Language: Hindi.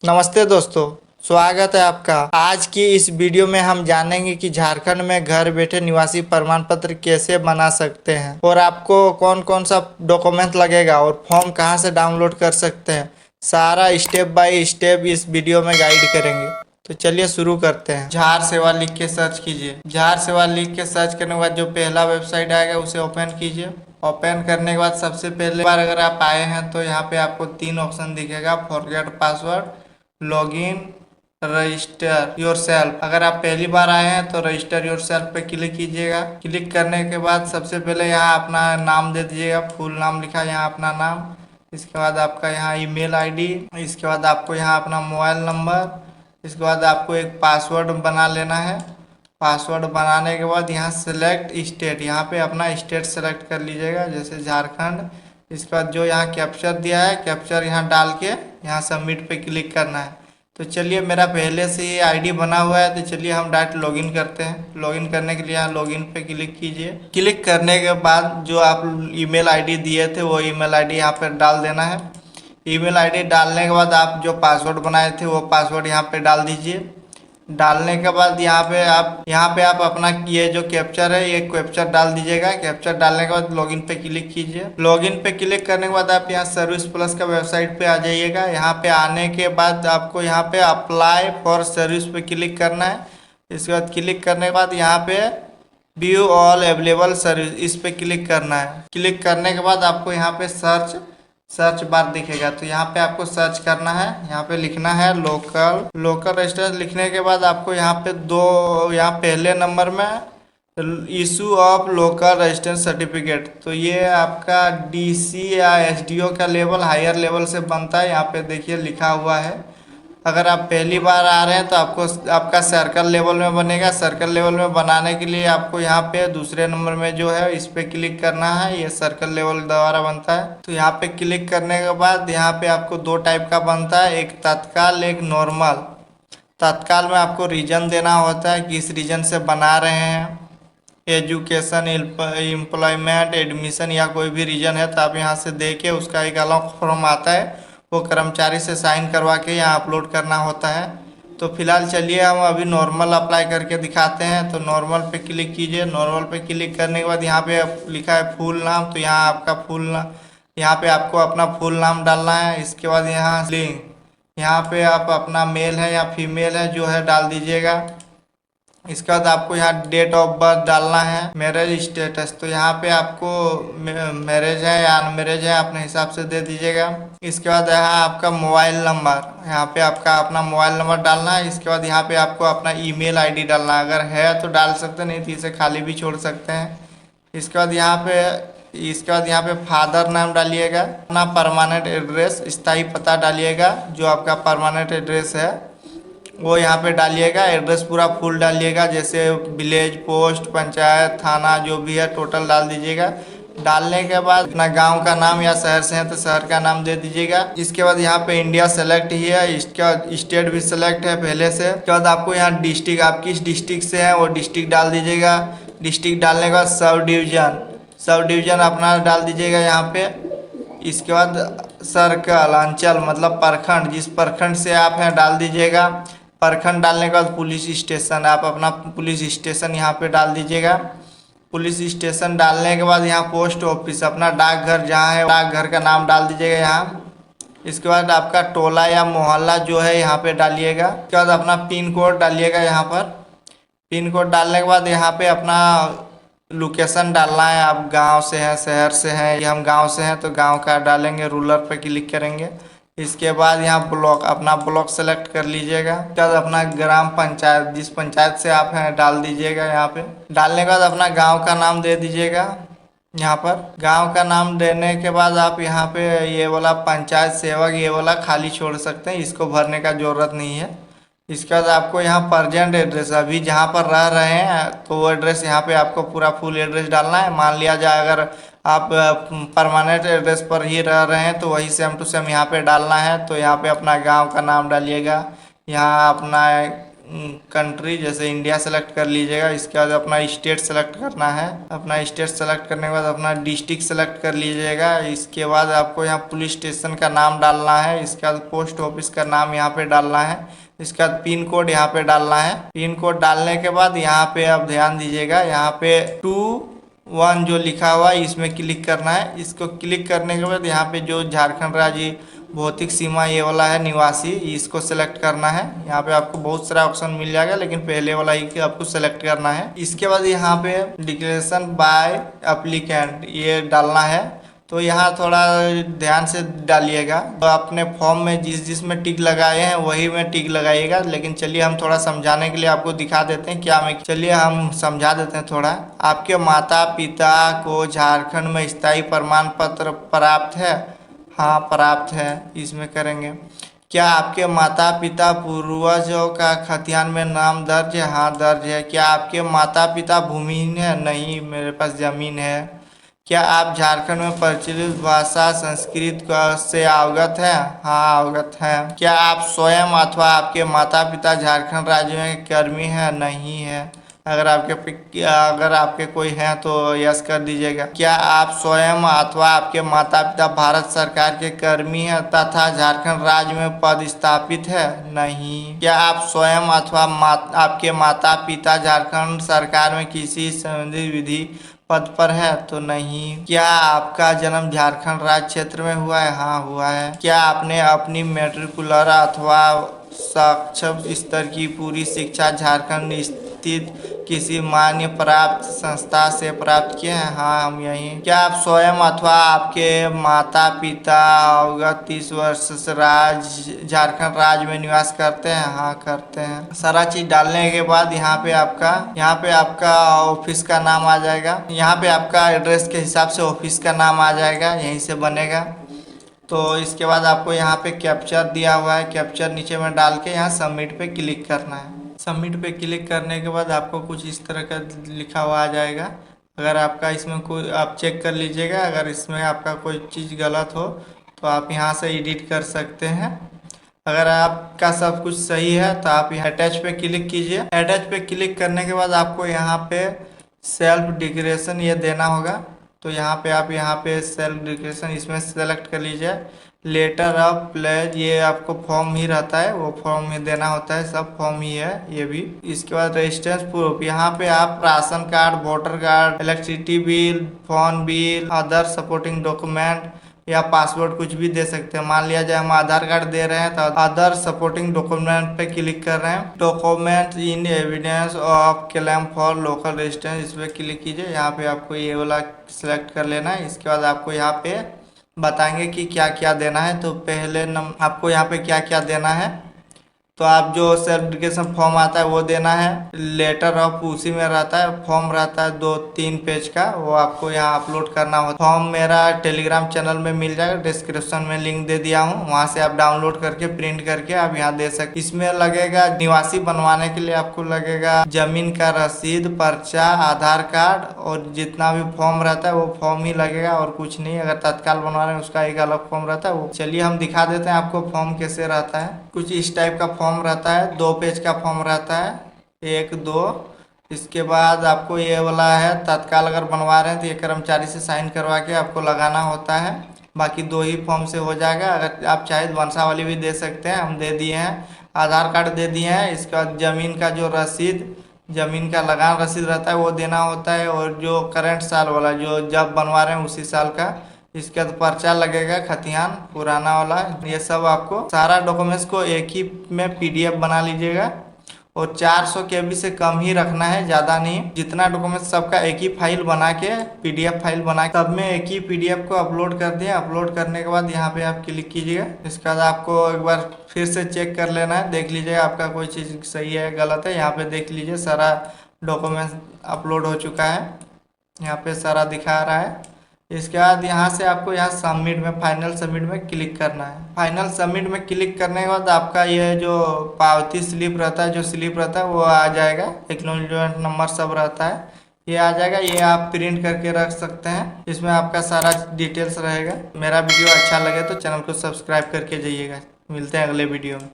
नमस्ते दोस्तों, स्वागत है आपका। आज की इस वीडियो में हम जानेंगे कि झारखंड में घर बैठे निवासी प्रमाण पत्र कैसे बना सकते हैं और आपको कौन कौन सा डॉक्यूमेंट लगेगा और फॉर्म कहां से डाउनलोड कर सकते हैं। सारा स्टेप बाय स्टेप इस वीडियो में गाइड करेंगे। तो चलिए शुरू करते हैं। झार सेवा लिख के सर्च कीजिए। झार सेवा लिख के सर्च करने के बाद जो पहला वेबसाइट आएगा उसे ओपन कीजिए। ओपन करने के बाद सबसे पहले बार अगर आप आए हैं तो यहाँ पे आपको 3 ऑप्शन दिखेगा, forget password, login, register yourself. अगर आप पहली बार आए हैं तो रजिस्टर योरसेल्फ पे क्लिक कीजिएगा। क्लिक करने के बाद सबसे पहले यहाँ अपना नाम दे दीजिएगा। फुल नाम लिखा है यहाँ अपना नाम। इसके बाद आपका यहाँ ईमेल आईडी। इसके बाद आपको यहाँ अपना मोबाइल नंबर। इसके बाद आपको एक पासवर्ड बना लेना है। पासवर्ड बनाने के बाद यहाँ सेलेक्ट स्टेट, यहाँ पे अपना स्टेट सेलेक्ट कर लीजिएगा, जैसे झारखंड। इसके बाद जो यहाँ कैप्चर दिया है, कैप्चर यहाँ डाल के यहाँ सबमिट पे क्लिक करना है। तो चलिए, मेरा पहले से ही आईडी बना हुआ है, तो चलिए हम डायरेक्ट लॉगिन करते हैं। लॉगिन करने के लिए यहाँ लॉगिन पे क्लिक कीजिए। क्लिक करने के बाद जो आप ईमेल आईडी दिए थे वो ईमेल आईडी यहाँ पर डाल देना है। ईमेल आईडी डालने के बाद आप जो पासवर्ड बनाए थे वो पासवर्ड यहाँ पे डाल दीजिए। डालने के बाद यहाँ पे आप अपना ये जो कैप्चर है ये कैप्चर डाल दीजिएगा। कैप्चर डालने के बाद लॉगिन पे क्लिक कीजिए। लॉगिन पे क्लिक करने के बाद आप यहाँ सर्विस प्लस का वेबसाइट पे आ जाइएगा। यहाँ पे आने के बाद आपको यहाँ पे अप्लाई फॉर सर्विस पे क्लिक करना है। इसके बाद क्लिक करने के बाद यहाँ पे व्यू ऑल अवेलेबल सर्विस, इस पे क्लिक करना है। क्लिक करने के बाद आपको यहाँ पे सर्च बार दिखेगा, तो यहाँ पे आपको सर्च करना है। यहाँ पे लिखना है लोकल रजिस्टर। लिखने के बाद आपको यहाँ पे यहाँ पहले नंबर में issue of local resistance certificate, तो ये आपका डीसी या एसडीओ का लेवल हायर लेवल से बनता है। यहाँ पे देखिए लिखा हुआ है। अगर आप पहली बार आ रहे हैं तो आपका सर्कल लेवल में बनेगा। सर्कल लेवल में बनाने के लिए आपको यहाँ पे दूसरे नंबर में जो है इस पे क्लिक करना है। ये सर्कल लेवल द्वारा बनता है। तो यहाँ पे क्लिक करने के बाद यहाँ पे आपको 2 टाइप का बनता है, एक तत्काल, एक नॉर्मल। तत्काल में आपको रीजन देना होता है, किस रीजन से बना रहे हैं, एजुकेशन, एम्प्लॉयमेंट, एडमिशन या कोई भी रीजन है तो आप यहाँ से दे के उसका एक अलग फॉर्म आता है, वो कर्मचारी से साइन करवा के यहाँ अपलोड करना होता है। तो फिलहाल चलिए हम अभी नॉर्मल अप्लाई करके दिखाते हैं। तो नॉर्मल पे क्लिक कीजिए। नॉर्मल पे क्लिक करने के बाद यहाँ पे लिखा है फुल नाम, तो यहाँ आपका फुल नाम, यहाँ पे आपको अपना फुल नाम डालना है। इसके बाद यहाँ लिंक, यहाँ पे आप अपना मेल है या फीमेल है जो है डाल दीजिएगा। इसके बाद आपको यहाँ डेट ऑफ बर्थ डालना है। मैरिज स्टेटस, तो यहाँ पे आपको मैरिज है या अनमैरिज है अपने हिसाब से दे दीजिएगा। इसके बाद यहाँ आपका मोबाइल नंबर, यहाँ पे आपका अपना मोबाइल नंबर डालना है। इसके बाद यहाँ पे आपको अपना ईमेल आईडी डालना है, अगर है तो डाल सकते हैं, नहीं तो इसे खाली भी छोड़ सकते हैं। इसके बाद यहाँ पे फादर नाम डालिएगा। अपना परमानेंट एड्रेस, स्थायी पता डालिएगा, जो आपका परमानेंट एड्रेस है वो यहाँ पे डालिएगा। एड्रेस पूरा फुल डालिएगा, जैसे विलेज, पोस्ट, पंचायत, थाना जो भी है टोटल डाल दीजिएगा। डालने के बाद अपना गांव का नाम या शहर से है तो शहर का नाम दे दीजिएगा। इसके बाद यहाँ पे इंडिया सेलेक्ट ही है, इसका स्टेट भी सेलेक्ट है पहले से। इसके बाद आपको यहाँ डिस्ट्रिक्ट, आप किस डिस्ट्रिक्ट से हैं वो डिस्ट्रिक्ट डाल दीजिएगा। डिस्ट्रिक्ट डालने के बाद सब डिवीजन अपना डाल दीजिएगा यहाँ पे। इसके बाद सर्कल, अंचल मतलब प्रखंड, जिस प्रखंड से आप हैं डाल दीजिएगा। प्रखंड डालने के बाद पुलिस स्टेशन, आप अपना पुलिस स्टेशन यहाँ पे डाल दीजिएगा। पुलिस स्टेशन डालने के बाद यहाँ पोस्ट ऑफिस, अपना डाकघर जहाँ है डाकघर का नाम डाल दीजिएगा यहाँ। इसके बाद आपका टोला या मोहल्ला जो है यहाँ पे डालिएगा। इसके बाद अपना पिन कोड डालिएगा यहाँ पर। पिन कोड डालने के बाद यहाँ पे अपना लोकेशन डालना है, आप गांव से हैं शहर से हैं, ये हम गांव से हैं तो गांव का डालेंगे, रूरल पे क्लिक करेंगे। इसके बाद यहाँ ब्लॉक, अपना ब्लॉक सेलेक्ट कर लीजिएगा। उसके बाद अपना ग्राम पंचायत, जिस पंचायत से आप हैं डाल दीजिएगा यहाँ पे। डालने के बाद अपना गांव का नाम दे दीजिएगा। यहाँ पर गांव का नाम देने के बाद आप यहाँ पे ये वाला पंचायत सेवक ये वाला खाली छोड़ सकते हैं, इसको भरने का जरूरत नहीं है। इसके बाद आपको यहाँ प्रेजेंट एड्रेस, अभी जहाँ पर रह रहे हैं तो वो एड्रेस यहाँ पे आपको पूरा फुल एड्रेस डालना है। मान लिया जाए अगर आप परमानेंट एड्रेस पर ही रह रहे हैं तो वही सेम टू सेम यहाँ पे डालना है। तो यहाँ पे अपना गांव का नाम डालिएगा, यहाँ अपना कंट्री जैसे इंडिया सेलेक्ट कर लीजिएगा। इसके बाद अपना स्टेट सेलेक्ट करना है। अपना स्टेट सेलेक्ट करने के बाद अपना डिस्ट्रिक्ट सेलेक्ट कर लीजिएगा। इसके बाद आपको यहाँ पुलिस स्टेशन का नाम डालना है। इसके बाद पोस्ट ऑफिस का नाम यहाँ पे डालना है। इसके बाद पिन कोड यहाँ पे डालना है। पिन कोड डालने के बाद यहाँ पे आप ध्यान दीजिएगा, यहाँ पे 2-1 जो लिखा हुआ है इसमें क्लिक करना है। इसको क्लिक करने के बाद यहाँ पे जो झारखंड राज्य भौतिक सीमा ये वाला है निवासी, इसको सेलेक्ट करना है। यहाँ पे आपको बहुत सारा ऑप्शन मिल जाएगा, लेकिन पहले वाला ही आपको सेलेक्ट करना है। इसके बाद यहाँ पे डिक्लेरेशन बाय एप्लीकेंट ये डालना है। तो यहाँ थोड़ा ध्यान से डालिएगा। तो अपने फॉर्म में जिसमें टिक लगाए हैं वही में टिक लगाइएगा। लेकिन चलिए हम थोड़ा समझाने के लिए आपको दिखा देते हैं क्या में, चलिए हम समझा देते हैं थोड़ा। आपके माता पिता को झारखंड में स्थायी प्रमाण पत्र प्राप्त है? हाँ प्राप्त है, इसमें करेंगे। क्या आपके माता पिता पूर्वजों का खतियान में नाम दर्ज है? हाँ दर्ज है। क्या आपके माता पिता भूमिहीन है? नहीं, मेरे पास जमीन है। क्या आप झारखंड में प्रचलित भाषा संस्कृत से अवगत हैं? हाँ अवगत हैं। क्या आप स्वयं अथवा आपके माता पिता झारखंड राज्य में कर्मी हैं? नहीं है। अगर आपके कोई हैं तो यस कर दीजिएगा। क्या आप स्वयं अथवा आपके माता पिता भारत सरकार के कर्मी हैं तथा झारखंड राज्य में पदस्थापित है? नहीं। क्या आप स्वयं अथवा आपके माता पिता झारखंड सरकार में किसी संबंधित विधि पद पर है? तो नहीं। क्या आपका जन्म झारखंड राज्य क्षेत्र में हुआ है? हाँ हुआ है। क्या आपने अपनी मैट्रिकुलर अथवा सक्षम स्तर की पूरी शिक्षा झारखंड स्थित किसी मान्य प्राप्त संस्था से प्राप्त किए हैं? हाँ हम यही। क्या आप स्वयं अथवा आपके माता पिता अवगत 30 वर्ष से झारखंड राज्य में निवास करते हैं? हाँ करते हैं। सारा चीज डालने के बाद यहाँ पे आपका ऑफिस का नाम आ जाएगा। यहाँ पे आपका एड्रेस के हिसाब से ऑफिस का नाम आ जाएगा, यहीं से बनेगा। तो इसके बाद आपको यहाँ पे कैप्चर दिया हुआ है, कैप्चर नीचे में डाल के यहाँ सबमिट पे क्लिक करना है। सबमिट पे क्लिक करने के बाद आपको कुछ इस तरह का लिखा हुआ आ जाएगा। अगर आपका इसमें कोई, आप चेक कर लीजिएगा, अगर इसमें आपका कोई चीज़ गलत हो तो आप यहाँ से एडिट कर सकते हैं। अगर आपका सब कुछ सही है तो आप यहाँ अटैच पे क्लिक कीजिए। अटैच पे क्लिक करने के बाद आपको यहाँ पे सेल्फ डिक्लेरेशन ये देना होगा। तो यहाँ पे सेल्फ डिक्लेरेशन इसमें सेलेक्ट कर लीजिए। लेटर ऑफ प्लेज ये आपको फॉर्म ही रहता है, वो फॉर्म ही देना होता है, सब फॉर्म ही है ये भी। इसके बाद रेजिस्टेंस प्रूफ, यहाँ पे आप ration card, voter card, electricity bill, phone bill, other supporting document या पासवर्ड कुछ भी दे सकते हैं। मान लिया जाए हम आधार कार्ड दे रहे हैं तो अदर सपोर्टिंग डॉक्यूमेंट पे क्लिक कर रहे हैं। Document in evidence of claim for local residence इस पर क्लिक कीजिए। यहाँ पे आपको ये वाला सिलेक्ट कर लेना है। इसके बाद आपको यहाँ पे बताएंगे कि क्या क्या देना है। तो पहले आपको यहाँ पे क्या क्या देना है, तो आप जो सेल्फ डिक्लेरेशन फॉर्म आता है वो देना है। लेटर ऑफ उसी में रहता है, फॉर्म रहता है 2-3 पेज का, वो आपको यहाँ अपलोड करना होता है। फॉर्म मेरा टेलीग्राम चैनल में मिल जाएगा, डिस्क्रिप्शन में लिंक दे दिया हूँ, वहाँ से आप डाउनलोड करके प्रिंट करके आप यहाँ दे सकते। इसमें लगेगा निवासी बनवाने के लिए आपको लगेगा जमीन का रसीद, पर्चा, आधार कार्ड और जितना भी फॉर्म रहता है वो फॉर्म ही लगेगा और कुछ नहीं। अगर तत्काल बनवा रहे हैं उसका एक अलग फॉर्म रहता है। वो चलिए हम दिखा देते हैं आपको फॉर्म कैसे रहता है। कुछ इस टाइप का फॉर्म रहता है, 2 पेज का फॉर्म रहता है, 1-2। इसके बाद आपको ये वाला है, तत्काल अगर बनवा रहे हैं तो ये कर्मचारी से साइन करवा के आपको लगाना होता है। बाकी 2 ही फॉर्म से हो जाएगा। अगर आप चाहे तो वंशावली भी दे सकते हैं, हम दे दिए हैं। आधार कार्ड दे दिए हैं। इसके बाद जमीन का जो रसीद, जमीन का लगान रसीद रहता है वो देना होता है। और जो करंट साल वाला जो जब बनवा रहे हैं उसी साल का, इसके बाद पर्चा लगेगा, खतियान पुराना वाला। ये सब आपको सारा डॉक्यूमेंट्स को एक ही में PDF बना लीजिएगा और 400 KB से कम ही रखना है, ज़्यादा नहीं। जितना डॉक्यूमेंट सबका एक ही फाइल बना के PDF फाइल बना के सब में एक ही PDF को अपलोड कर दिया। अपलोड करने के बाद यहाँ पे आप क्लिक कीजिएगा। इसके बाद आपको एक बार फिर से चेक कर लेना है, देख लीजिएगा आपका कोई चीज़ सही है गलत है। यहाँ पे देख लीजिए सारा डॉक्यूमेंट्स अपलोड हो चुका है, यहाँ पे सारा दिखा रहा है। इसके बाद यहाँ से आपको यहाँ सबमिट में, फाइनल सबमिट में क्लिक करना है। फाइनल सबमिट में क्लिक करने के बाद आपका ये जो पावती स्लिप रहता है, जो स्लिप रहता है वो आ जाएगा, एक्नॉलेजमेंट नंबर सब रहता है, ये आ जाएगा। ये आप प्रिंट करके रख सकते हैं, इसमें आपका सारा डिटेल्स रहेगा। मेरा वीडियो अच्छा लगे तो चैनल को सब्सक्राइब करके जाइएगा। मिलते हैं अगले वीडियो में।